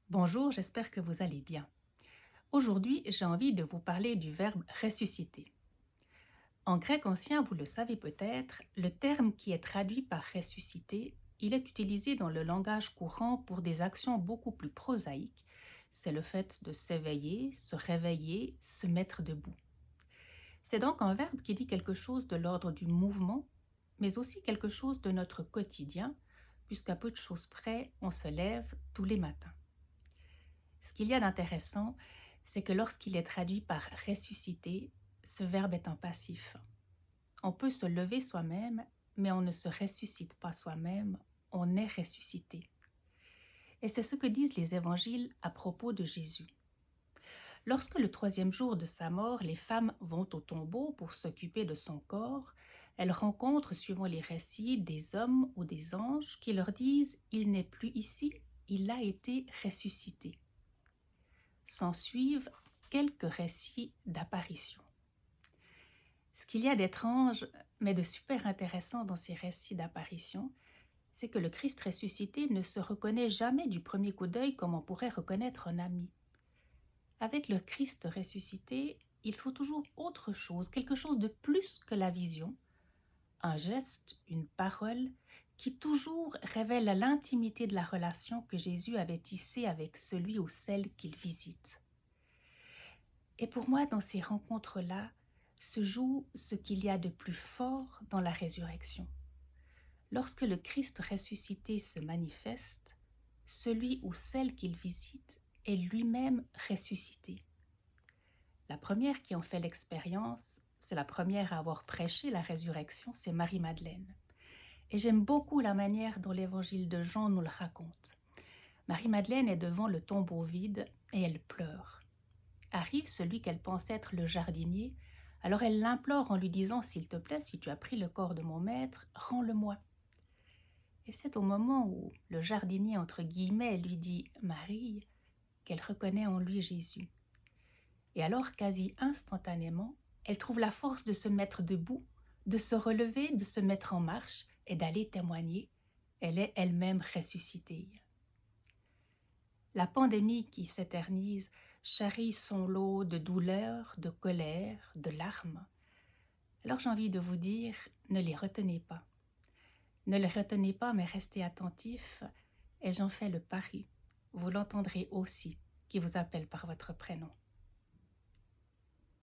Bonjour, j'espère que vous allez bien. Aujourd'hui, j'ai envie de vous parler du verbe ressusciter. En grec ancien, vous le savez peut-être, le terme qui est traduit par ressusciter, il est utilisé dans le langage courant pour des actions beaucoup plus prosaïques. C'est le fait de s'éveiller, se réveiller, se mettre debout. C'est donc un verbe qui dit quelque chose de l'ordre du mouvement, mais aussi quelque chose de notre quotidien, puisqu'à peu de choses près, on se lève tous les matins. Ce qu'il y a d'intéressant, c'est que lorsqu'il est traduit par ressusciter, ce verbe est un passif. On peut se lever soi-même, mais on ne se ressuscite pas soi-même, on est ressuscité. Et c'est ce que disent les évangiles à propos de Jésus. Lorsque le troisième jour de sa mort, les femmes vont au tombeau pour s'occuper de son corps, elles rencontrent, suivant les récits, des hommes ou des anges qui leur disent « Il n'est plus ici, il a été ressuscité ». S'ensuivent quelques récits d'apparitions. Ce qu'il y a d'étrange, mais de super intéressant dans ces récits d'apparitions, c'est que le Christ ressuscité ne se reconnaît jamais du premier coup d'œil comme on pourrait reconnaître un ami. Avec le Christ ressuscité, il faut toujours autre chose, quelque chose de plus que la vision, un geste, une parole, qui toujours révèle l'intimité de la relation que Jésus avait tissée avec celui ou celle qu'il visite. Et pour moi, dans ces rencontres-là, se joue ce qu'il y a de plus fort dans la résurrection. Lorsque le Christ ressuscité se manifeste, celui ou celle qu'il visite est lui-même ressuscité. La première qui en fait l'expérience, c'est la première à avoir prêché la résurrection, c'est Marie-Madeleine. Et j'aime beaucoup la manière dont l'évangile de Jean nous le raconte. Marie-Madeleine est devant le tombeau vide et elle pleure. Arrive celui qu'elle pense être le jardinier, alors elle l'implore en lui disant « S'il te plaît, si tu as pris le corps de mon maître, rends-le-moi ». Et c'est au moment où le jardinier, entre guillemets, lui dit « Marie » qu'elle reconnaît en lui Jésus. Et alors, quasi instantanément, elle trouve la force de se mettre debout, de se relever, de se mettre en marche et d'aller témoigner. Elle est elle-même ressuscitée. La pandémie qui s'éternise charrie son lot de douleurs, de colère, de larmes. Alors j'ai envie de vous dire, ne les retenez pas. Ne les retenez pas, mais restez attentifs, et j'en fais le pari. Vous l'entendrez aussi, qui vous appelle par votre prénom.